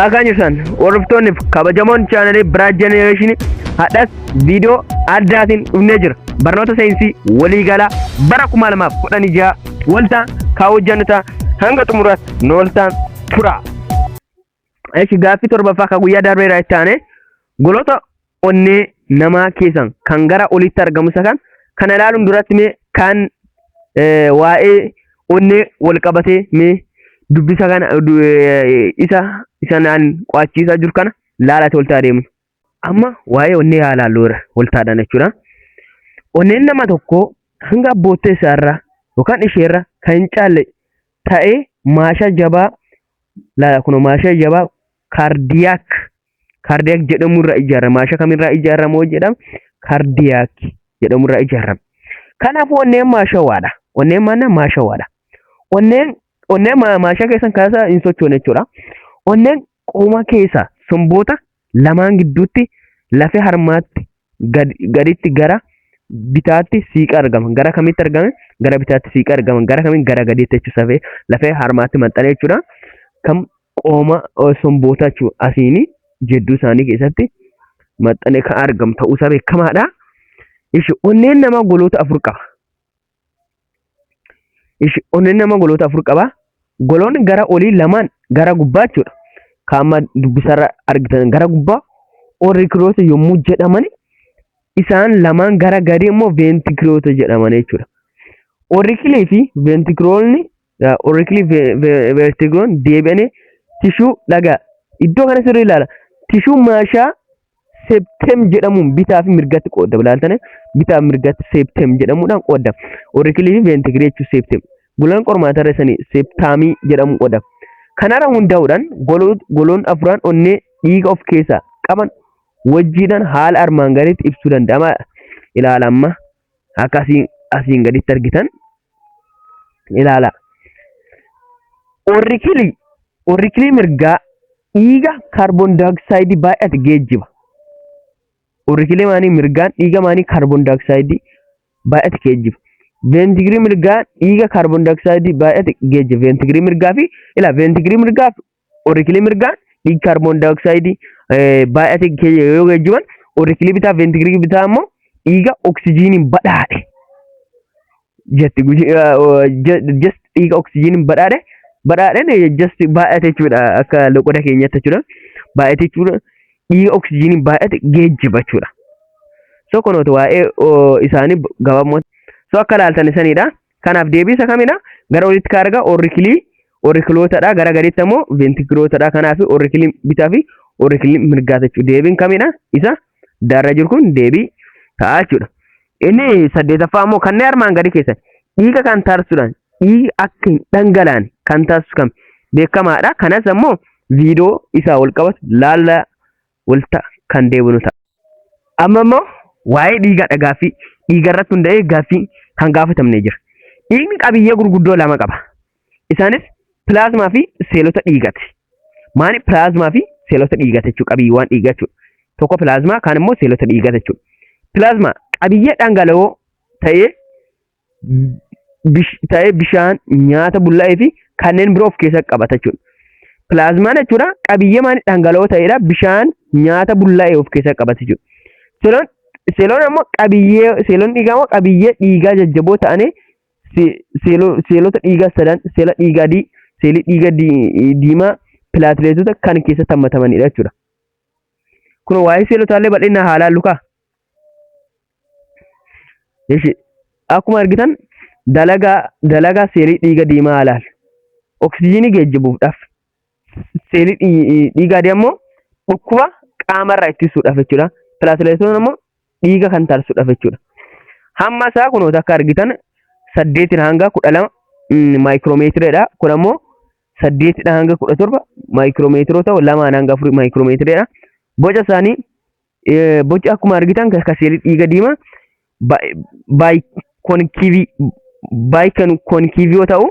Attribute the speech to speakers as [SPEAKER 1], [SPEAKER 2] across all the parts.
[SPEAKER 1] Aganyusan hordoftoonni kabajamoon chaanalii Biraat Jenereeshinii hadhas viidiyoo addaatiin dhufnee jira. Barnoota saayinsii waliigalaa bara 2016 waltaan kaa'uu hojjannuta hanga xumuraatti nu waltaan tura. Eeshi gaaffii torbaffaa kan guyyaa darbeeraa itti aanee goloota onnee namaa keessan kan gara olitti argamu isa kana ilaaluun duratti mee kan waa'ee onnee wal qabatee mee dubbisa kana isa naan qo'achiisaa jiru kana laalate waltaa deemu. Amma waa'ee onnee haa laallu waltaadhaan jechuudha. Onneen nama tokko hanga abboottee isaarraa yookaan isheerra kan hin caalle ta'ee maasha jabaa kun maasha jabaa kaardiyaak jedhamurraa ijaarama. Maasha kamirraa ijaarama jedhama? Kaardiyaak jedhamurraa ijaarama. Kanaafuu onneen maashawaadha. Onneen maanna maashawaadha. Onneen maasha keessan kaasa hin sochoone jechuudha. Onneen qooma keessa somboota lamaan gidduutti lafee harmaatti gaditti gara bitaatti siiqa argama. Gara kamitti argama? Gara bitaatti siiqa argama. Gara kamiin gara gadiitti jechuudha. Lafee harmaatti maxxanee jechuudha. Kan qooma somboota jechuudha. Asiin jidduu isaanii keessatti maxxanee kan argamu ta'uusaa beekamaadha. Onneen nama goloota afur qaba. Onneen nama goloota afur qaba. Goloonni gara olii lamaan gara gubbaa jechuudha. Kaama dubbisarra argitan gara gubbaa oorikiloota yommuu jedhaman isaan lamaan gara gadii immoo veentikiloota jedhaman jechuudha. Oorikilii fi veentikiloonni deebi'anii tishuu dhagaa iddoo kana sirrii ilaala. Tishuu maashaa septem jedhamuun bitaa fi mirgatti qoodama. Ilaaltanii bitaa fi mirgatti septem jedhamuudhaan qoodama. Oorikilii fi veentikilii jechuun septem. Goloon qormaatarra isanii septaamii jedhamuun qoodama. Kanarra hundaa'uudhaan goloon afuraan onnee dhiiga of keessaa qaban wajjiidhaan haala armaan gadiitti ibsuu danda'ama. Ilaala amma akka asiin gaditti argitan ilaala. Oorikilii mirgaa dhiiga kaarboon daayoksayidii baay'ate geejjiba. Oorikilii maanii mirgaan dhiiga maanii kaarboon daayoksayidii baay'ate geejjiba. Veentikilii mirgaa dhiiga kaarboon daayoksayidii baay'ate geejjiba. Veentikilii mirgaa fi veentikilii mirgaa fi oorikilii mirgaa dhiiga kaarboon daayoksayidii baay'ate yoo geejjiban, oorikilii bitaa veentikilii bitaa immoo dhiiga oksijiiniin badhaadhe jetti. Dhiiga oksijiiniin badhaadheen just baay'ate jechuudha. Akka loqoda keenyatti jechuudha. Baay'ate jechuudha. Dhiiga oksijiiniin baay'ate geejjiba jechuudha. So kunoota waa'ee isaanii gabaabumatti. So akka ilaaltan sanidha. Kanaaf deebisa kamidha? Gara olitti kan argaa oorikilootadha. Gara gadiitti immoo veentikilootadha. Kanaaf oorikilii bitaa fi oorikilii mirgaa jechuudha. Deebiin kamidha? Isa darra jiru kun deebii ta'a jechuudha. Inni saddeetaffaa immoo kanneen armaan gadi keessan dhiiga kan taasisuudhaan dhiigi akka hin dhangala'an kan taasisu kam beekamaadha. Kanas immoo viidiyoo isaa wal qabatu laalla walta kan deebinu ta'a. Amma immoo waa'ee dhiigaadha. Gaaffii dhiiga irratti hundaa'ee gaaffii kan gaafatamne jira. Dhiigni qabiyyee gurguddoo lama qaba. Isaanis pilaazmaa fi seelota dhiigaati. Maali pilaazmaa fi seelota dhiigaati jechuudha. Qabiyyeewwan dhiigaa jechuudha. Tokko pilaazmaa kaan immoo seelota dhiigaati jechuudha. Pilaazmaa qabiyyee dhangala'oo ta'ee bishaan, nyaata bullaa'ee fi kanneen biroo of keessatti qabata jechuudha. Pilaazmaan jechuudha qabiyyee maali dhangala'oo ta'edha. Bishaan, nyaata bullaa'ee of keessatti qabata jechuudha. Seeloon ammoo seeloon dhiigaa immoo qabiyyee dhiigaa jajjaboo ta'anii seelota dhiigaa sadan seela dhiigaa seelii dhiigaa diimaa pilaatileetota kan keessatti hammatamanidha jechuudha. Kun waa'ee seelotaallee bal'inaan haa ilaallu kaa. Akkuma argitan dalagaa seelii dhiigaa diimaa haa ilaallu. Oksijiinii geejjibuudhaaf seelii dhiigaa ammoo dhukkuba qaamarraa ittisuudhaaf jechuudha. Pilaatileetota ammoo dhiiga kan taasisuudhaaf jechuudha. Hamma isaa kunoota akka argitan 8 hanga 12 maayikiroomeetiridha. Kun ammoo 8 hanga 17 maayikiroomeetiroota 2 hanga 4 maayikiroomeetiridha. Boca isaanii boca akkuma argitan kan seelii dhiiga diimaa baayikoonkiivii yoo ta'u,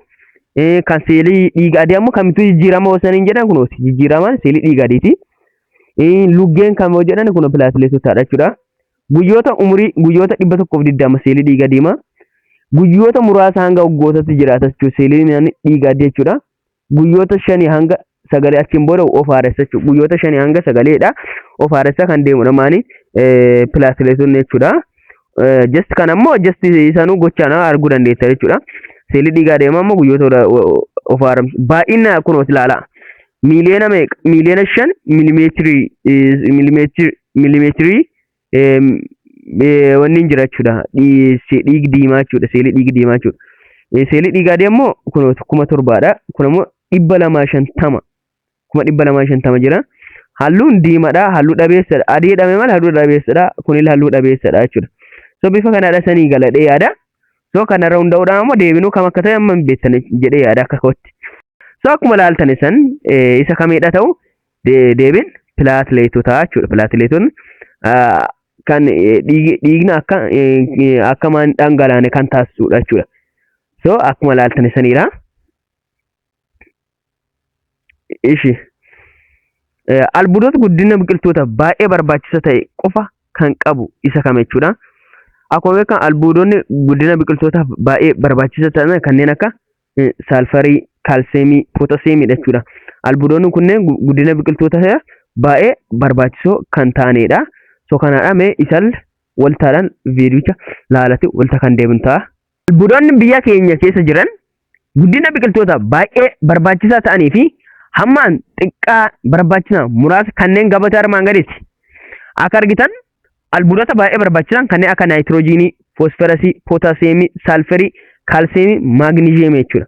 [SPEAKER 1] kan seelii dhiiga adii ammoo kamittuu jijjiirama osaniin jedhan kunooti. Jijjiiramaan seelii dhiiga adiiti. Luggeen kan yoo jedhan kun pilaatileetotadha jechuudha. Guyyoota 120 seelii dhiiga diimaa. Guyyoota muraasa hanga waggootatti jiraata jechuudha. Seeliin dhiiga adii jechuudha. Guyyoota 5 hanga sagalee achiin booda of haaressa jechuudha. Guyyoota 5 hanga 9dha of haaressa kan deemudha maani pilaatileetonni jechuudha. Just kan ammoo just isaanuu gochaan arguu dandeessa jechuudha. Seelii dhiigaa deema ammoo guyyoota of haaramsu. Baay'ina kunuus ilaala. Miliyoona meeqa? Miliyoona 5 milimeetirii wanni jira jechuudha. Dhiigi diimaa jechuudha. Seelii dhiigi diimaa jechuudha. Seelii dhiigaa deemoo kunuus 7,000dha. Kun ammoo 250. 250 jira. Halluun diimaadha. Halluu dhabeessadha. Adii jedhame malee halluu dhabeessadha. Kunillee halluu dhabeessadha jechuudha. So bifa kanadha sanii galadhee yaada. So kanarra hundaa'uudhaan ammoo deebinuu kam akka ta'e amma hin beektan jedhee yaada akka kootti. So akkuma ilaaltan san isa kamidha ta'u deebin pilaatileetota jechuudha. Pilaatileetonni kan dhiigna akka maan dhangalaane kan taasisudha jechuudha. So akkuma ilaaltan sanidha. Ishi albuudota guddina biqiltoota baay'ee barbaachisa ta'e qofa kan qabu isa kam jechuudha. Akkuma beekamu albuudonni guddina biqiltootaaf baay'ee barbaachisa ta'an kanneen akka saalfarii, kaalsiyeemii, pootaasiyeemii jechuudha. Albuudonni kunneen guddina biqiltootaa baay'ee barbaachisoo kan ta'anidha. So kanaadha mee isaan waltaadhaan viidiyocha laalatti walta kan deebiin ta'a. Albuudonni biyya keenya keessa jiran guddina biqiltoota baay'ee barbaachisaa ta'anii fi hammaan xiqqaa barbaachisa muraasa kanneen gabatee armaan gaditti. Akka argitan albuudota baay'ee barbaachisan kanneen akka naayitiroojiinii, foosferasii, pootaasiyeemii, saalfarii, kaalsiyeemii, maagniziyeemii jechuudha.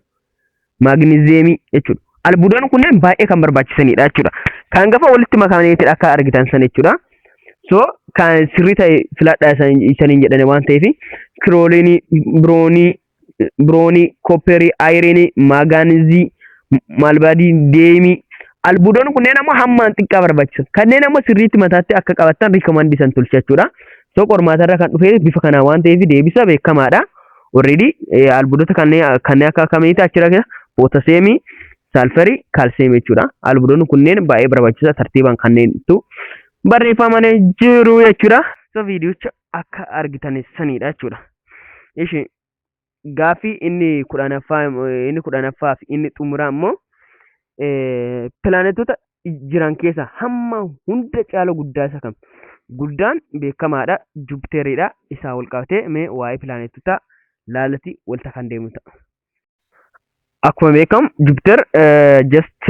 [SPEAKER 1] Maagniziyeemii jechuudha. Albuudonni kunneen baay'ee kan barbaachisanidha jechuudha. Kan gafa walitti makameetidha akka argitan san jechuudha. So kan sirrii ta'e filadhaa isaniin jedhani waan ta'eef kirooliinii, biroonii, kopperii, ayirinii, maagaanizii, maalbaadii, deemii. Albuudonni kunneen ammoo hammaan xiqqaa barbaachisan. Kanneen ammoo sirriitti mataatti akka qabattan rikoomandii san tolcha jechuudha. So qormaatarra kan dhufe bifa kanaa waan ta'eef deebisa beekamaadha. Already albuudota kanneen akka kamiiti achirra pootaasiyeemii, saalfarii, kaalsiyeemii jechuudha. Albuudonni kunneen baay'ee barbaachisaa tartiibaan kanneentu barreeffamanii jiru jechuudha. So viidiyocha akka argitan sanidha jechuudha. Ishi gaaffii inni 10ffaa fi inni xumuraa immoo pilaanetota jiran keessa hamma hunda caala guddaa isa kam? Guddaan beekamaadha. Jupiteridha. Isaa wal qabatee mee waa'ee pilaanetota laalati walta kan deemu ta'a. Akkuma beekamu Jupiter just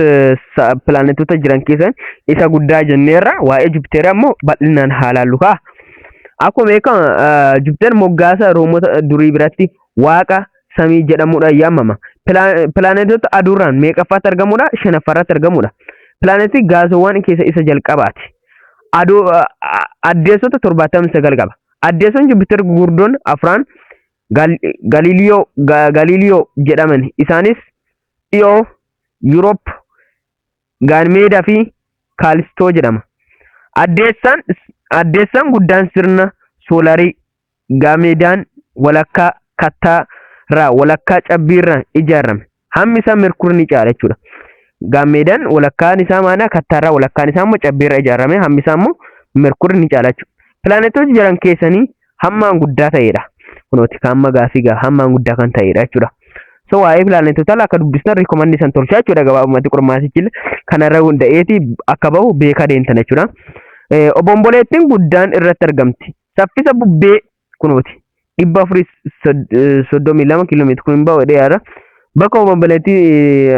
[SPEAKER 1] pilaanetota jiran keessa isa guddaa jenneerra. Waa'ee Jupiter ammoo bal'inaan haalaallu ka'a. Akkuma beekamu Jupiter moggaasa roomota durii biratti waaqa samii jedhamuudhaan yaamama. Pilaanetota aduurraan meeqaffaatti argamudha? 5ffaarratti argamudha. Pilaanetii gaazowwan keessa isa jalqabaati. Addeessota 79 qaba. Addeesson Jupiter gurguddoon afran Galiliyoo jedhaman. Isaanis Iyoo, Yuroop, Gaanmeedaa fi Kaalistoo jedhama. Addeessan guddaan sirna soolarii Gaameedaan walakkaa kattaa irraa walakkaa cabbiirraa ijaarame. Hammi isaa Merkurii ni caala jechuudha. Gaameedaan walakkaan isaa maana kattaarraa walakkaan isaa immoo cabbiirraa ijaarame. Hammi isaa immoo Merkurii ni caala jechuudha. Pilaanetota jiran keessanii hammaan guddaa ta'edha. Kunooti hamma gaafii hammaan guddaa kan ta'edha jechuudha. So waa'ee pilaanetota akka dubbistan rikoomandii san tolchaa jechuudha. Gabaabumatti qormaatichi kanarra hunda'eeti akka bahu beekaa deemtan jechuudha. Obomboleettiin guddaan irratti argamti. Saffisa bubbee kunooti 432 kiiloomeetira kun bahu dheeraadha. Bakka obomboleettii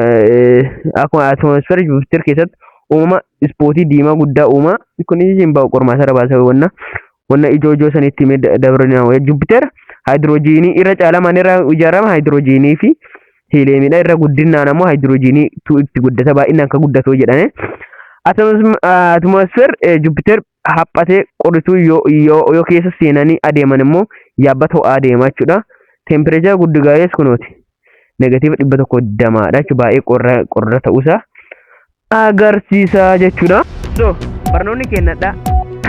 [SPEAKER 1] akkuma atmosfeera Jupiter keessatti uumama ispootii diimaa guddaa uuma. Kunis hin bahu qormaata baasa wanna ijoo sanitti dabrina. Jupiter haayidroojiinii irra caala manirra ijaarama. Haayidroojiinii fi hiiliyeemidha. Irra guddinaan ammoo haayidroojiinii itti guddata baay'inaan akka guddatu jedhane. Atmosfeer Jupiter haphatee qorituu yoo keessa seenanii adeeman immoo yaabbata ho'aa adeema jechuudha. Tempereecharii guddigaa'ees kunooti. Negatiiva 120dha jechuudha. Baay'ee qorra ta'uusaa agarsiisa jechuudha. So barnoonni kennadha.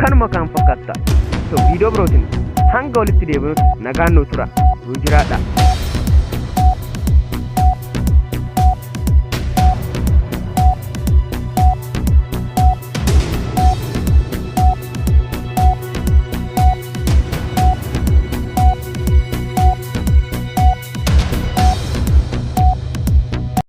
[SPEAKER 1] Kanuma kan fakkaata. So viidiyoo birootiin hanga walitti deebinutti nagaan nu tura. Nu jiraadha.